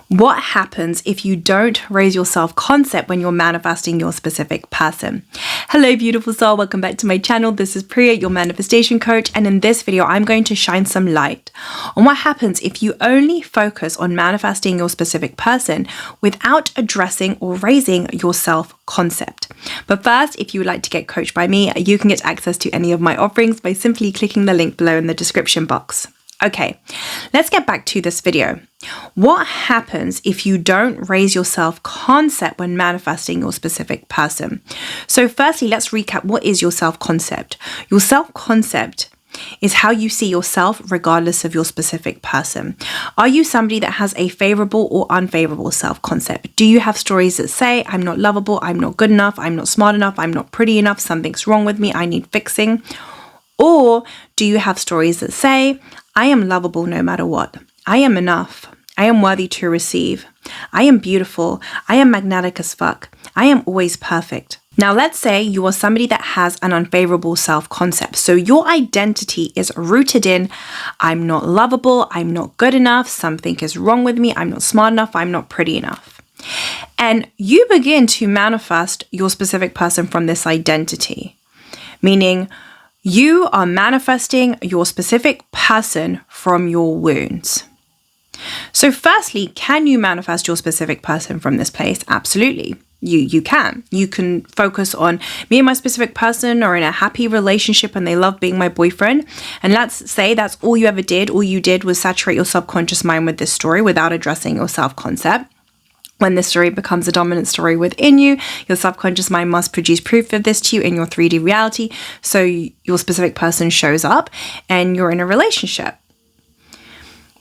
What happens if you don't raise your self-concept when you're manifesting your specific person? Hello, beautiful soul. Welcome back to my channel. This is Priya, your manifestation coach. And in this video, I'm going to shine some light on what happens if you only focus on manifesting your specific person without addressing or raising your self-concept. But first, if you would like to get coached by me, you can get access to any of my offerings by simply clicking the link below in the description box. Okay, let's get back to this video. What happens if you don't raise your self-concept when manifesting your specific person? So firstly, let's recap. What is your self-concept? Your self-concept is how you see yourself regardless of your specific person. Are you somebody that has a favorable or unfavorable self-concept? Do you have stories that say, I'm not lovable, I'm not good enough, I'm not smart enough, I'm not pretty enough, something's wrong with me, I need fixing? Or do you have stories that say, I am lovable no matter what. I am enough. I am worthy to receive. I am beautiful. I am magnetic as fuck. I am always perfect. Now, let's say you are somebody that has an unfavorable self-concept. So your identity is rooted in, I'm not lovable. I'm not good enough. Something is wrong with me. I'm not smart enough. I'm not pretty enough. And you begin to manifest your specific person from this identity, meaning you are manifesting your specific person from your wounds. So firstly, can you manifest your specific person from this place? Absolutely. You can. You can focus on me and my specific person are in a happy relationship and they love being my boyfriend. And let's say that's all you ever did. All you did was saturate your subconscious mind with this story without addressing your self-concept. When this story becomes a dominant story within you, your subconscious mind must produce proof of this to you in your 3D reality. So your specific person shows up and you're in a relationship.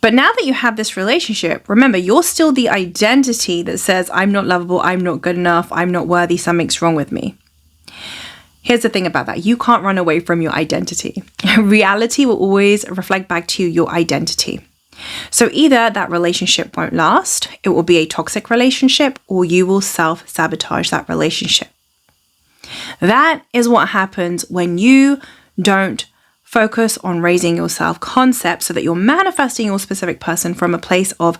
But now that you have this relationship, remember, you're still the identity that says, I'm not lovable, I'm not good enough, I'm not worthy, something's wrong with me. Here's the thing about that. You can't run away from your identity. Reality will always reflect back to your identity. So either that relationship won't last, it will be a toxic relationship, or you will self-sabotage that relationship. That is what happens when you don't focus on raising your self-concept so that you're manifesting your specific person from a place of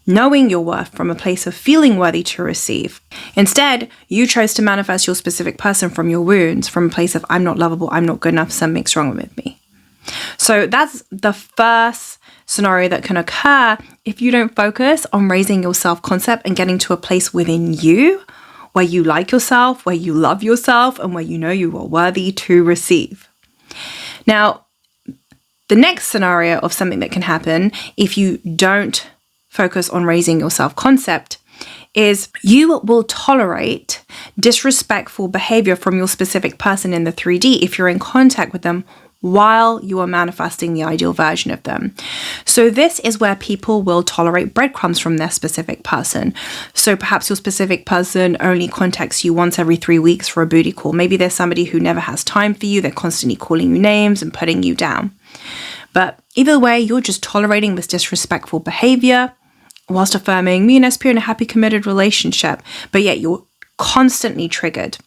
knowing your worth, from a place of feeling worthy to receive. Instead, you chose to manifest your specific person from your wounds, from a place of I'm not lovable, I'm not good enough, something's wrong with me. So that's the first scenario that can occur if you don't focus on raising your self-concept and getting to a place within you where you like yourself, where you love yourself, and where you know you are worthy to receive. Now, the next scenario of something that can happen if you don't focus on raising your self-concept is you will tolerate disrespectful behavior from your specific person in the 3D if you're in contact with them while you are manifesting the ideal version of them. So this is where people will tolerate breadcrumbs from their specific person. So perhaps your specific person only contacts you once every 3 weeks for a booty call. Maybe there's somebody who never has time for you. They're constantly calling you names and putting you down. But either way, you're just tolerating this disrespectful behavior whilst affirming me and SP are in a happy, committed relationship, but yet you're constantly triggered.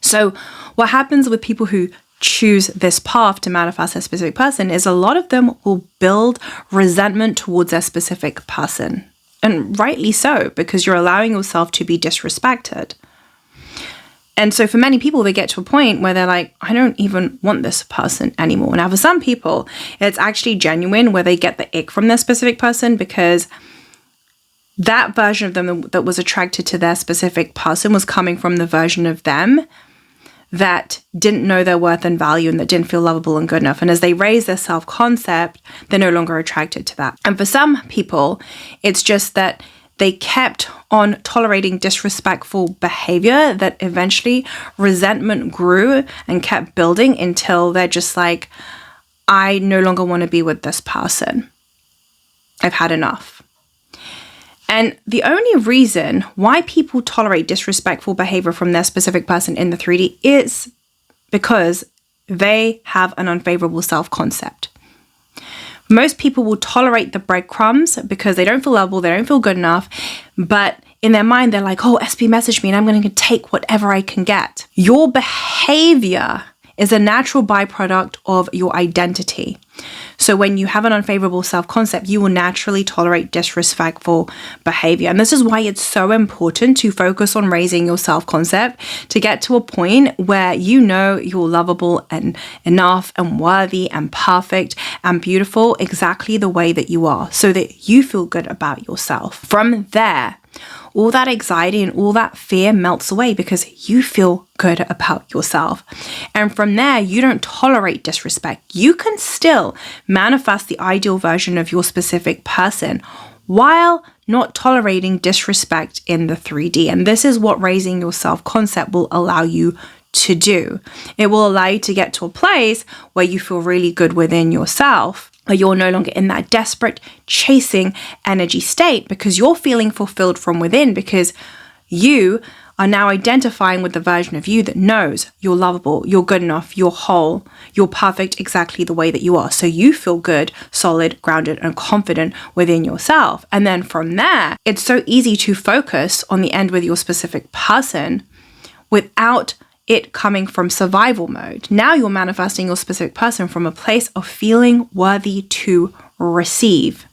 So what happens with people who choose this path to manifest their specific person is a lot of them will build resentment towards their specific person. And rightly so, because you're allowing yourself to be disrespected. And so for many people, they get to a point where they're like, I don't even want this person anymore. Now, for some people, it's actually genuine where they get the ick from their specific person because that version of them that was attracted to their specific person was coming from the version of them that didn't know their worth and value and that didn't feel lovable and good enough. And as they raise their self-concept, they're no longer attracted to that. And for some people, it's just that they kept on tolerating disrespectful behavior that eventually resentment grew and kept building until they're just like, I no longer want to be with this person. I've had enough. And the only reason why people tolerate disrespectful behavior from their specific person in the 3D is because they have an unfavorable self-concept. Most people will tolerate the breadcrumbs because they don't feel lovable, they don't feel good enough, but in their mind, they're like, oh, SP messaged me and I'm going to take whatever I can get. Your behavior is a natural byproduct of your identity. So when you have an unfavorable self-concept, you will naturally tolerate disrespectful behavior. And this is why it's so important to focus on raising your self-concept to get to a point where you know you're lovable and enough and worthy and perfect and beautiful exactly the way that you are, so that you feel good about yourself. From there, all that anxiety and all that fear melts away because you feel good about yourself. And from there, you don't tolerate disrespect. You can still manifest the ideal version of your specific person while not tolerating disrespect in the 3D. And this is what raising your self-concept will allow you to do. It will allow you to get to a place where you feel really good within yourself, where you're no longer in that desperate chasing energy state because you're feeling fulfilled from within, because you are now identifying with the version of you that knows you're lovable, you're good enough, you're whole, you're perfect exactly the way that you are. So you feel good, solid, grounded, and confident within yourself. And then from there, it's so easy to focus on the end with your specific person without it coming from survival mode. Now you're manifesting your specific person from a place of feeling worthy to receive.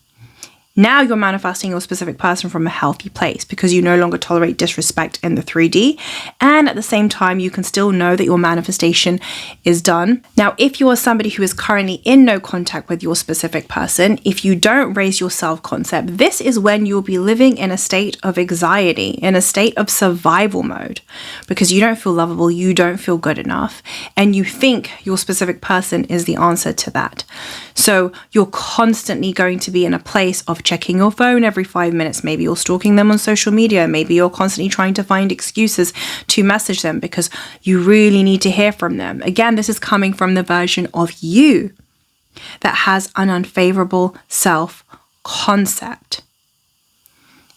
Now you're manifesting your specific person from a healthy place because you no longer tolerate disrespect in the 3D. And at the same time, you can still know that your manifestation is done. Now, if you are somebody who is currently in no contact with your specific person, if you don't raise your self-concept, this is when you'll be living in a state of anxiety, in a state of survival mode, because you don't feel lovable, you don't feel good enough, and you think your specific person is the answer to that. So you're constantly going to be in a place of checking your phone every 5 minutes. Maybe you're stalking them on social media. Maybe you're constantly trying to find excuses to message them because you really need to hear from them. Again, this is coming from the version of you that has an unfavorable self-concept.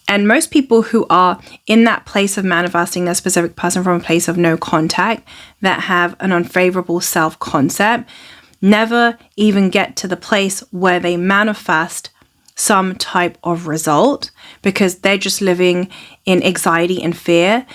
And most people who are in that place of manifesting their specific person from a place of no contact, that have an unfavorable self-concept, never even get to the place where they manifest some type of result because they're just living in anxiety and fear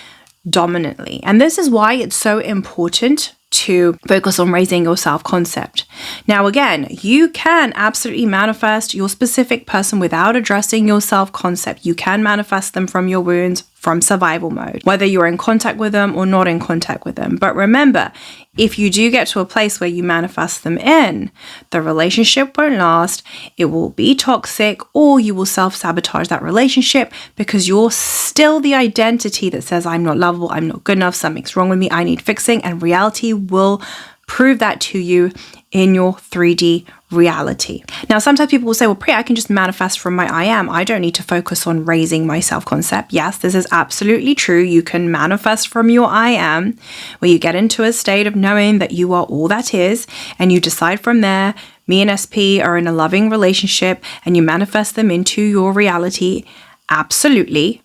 dominantly. And this is why it's so important to focus on raising your self-concept. Now, again, you can absolutely manifest your specific person without addressing your self-concept. You can manifest them from your wounds, from survival mode, whether you're in contact with them or not in contact with them. But remember, if you do get to a place where you manifest them in, the relationship won't last, it will be toxic, or you will self-sabotage that relationship because you're still the identity that says, I'm not lovable, I'm not good enough, something's wrong with me, I need fixing, and reality will prove that to you in your 3D reality. Now, sometimes people will say, well, Priya, I can just manifest from my I am. I don't need to focus on raising my self-concept. Yes, this is absolutely true. You can manifest from your I am, where you get into a state of knowing that you are all that is, and you decide from there, me and SP are in a loving relationship, and you manifest them into your reality. Absolutely.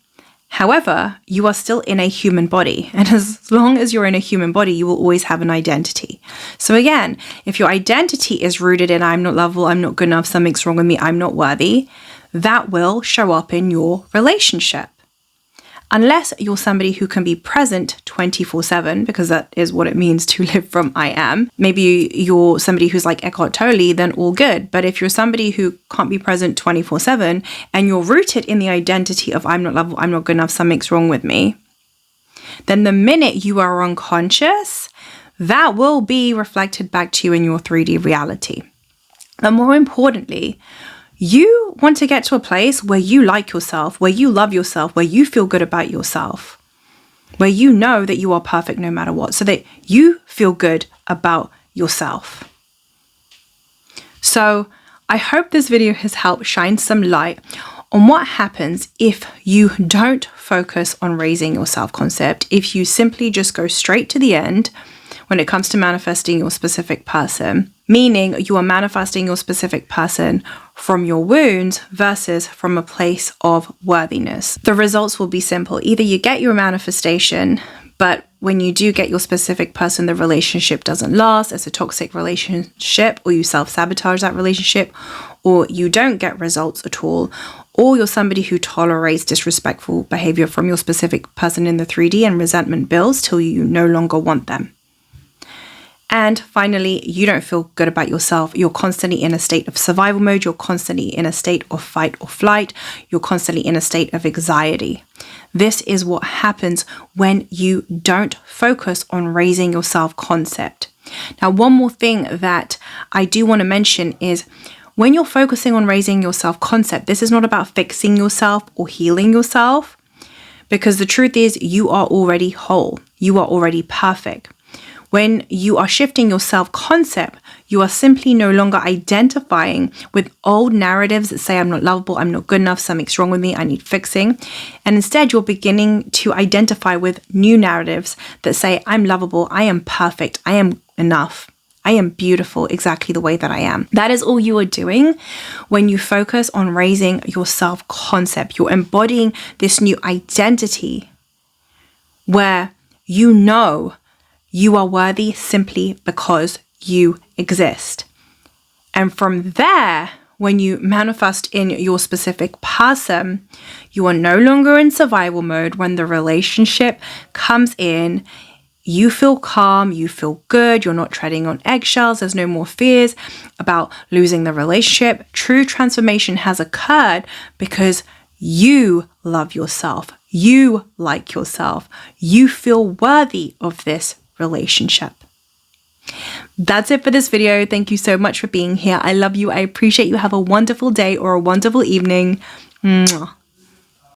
However, you are still in a human body. And as long as you're in a human body, you will always have an identity. So again, if your identity is rooted in I'm not lovable, I'm not good enough, something's wrong with me, I'm not worthy, that will show up in your relationship. Unless you're somebody who can be present 24/7, because that is what it means to live from I am. Maybe you're somebody who's like Eckhart Tolle, then all good. But if you're somebody who can't be present 24/7 and you're rooted in the identity of I'm not lovable, I'm not good enough, something's wrong with me, then the minute you are unconscious, that will be reflected back to you in your 3D reality. And more importantly, you want to get to a place where you like yourself, where you love yourself, where you feel good about yourself, where you know that you are perfect no matter what, so that you feel good about yourself. So I hope this video has helped shine some light on what happens if you don't focus on raising your self-concept, if you simply just go straight to the end when it comes to manifesting your specific person, meaning you are manifesting your specific person from your wounds versus from a place of worthiness. The results will be simple. Either you get your manifestation, but when you do get your specific person, the relationship doesn't last, it's a toxic relationship, or you self-sabotage that relationship, or you don't get results at all, or you're somebody who tolerates disrespectful behavior from your specific person in the 3D and resentment builds till you no longer want them. And finally, you don't feel good about yourself. You're constantly in a state of survival mode. You're constantly in a state of fight or flight. You're constantly in a state of anxiety. This is what happens when you don't focus on raising your self-concept. Now, one more thing that I do want to mention is when you're focusing on raising your self-concept, this is not about fixing yourself or healing yourself, because the truth is you are already whole. You are already perfect. When you are shifting your self-concept, you are simply no longer identifying with old narratives that say, I'm not lovable, I'm not good enough, something's wrong with me, I need fixing. And instead, you're beginning to identify with new narratives that say, I'm lovable, I am perfect, I am enough, I am beautiful exactly the way that I am. That is all you are doing when you focus on raising your self-concept. You're embodying this new identity where you know you are worthy simply because you exist. And from there, when you manifest in your specific person, you are no longer in survival mode. When the relationship comes in, you feel calm, you feel good, you're not treading on eggshells, there's no more fears about losing the relationship. True transformation has occurred because you love yourself, you like yourself, you feel worthy of this relationship. That's it for this video. Thank you so much for being here. I love you. I appreciate you. Have a wonderful day or a wonderful evening. Mwah.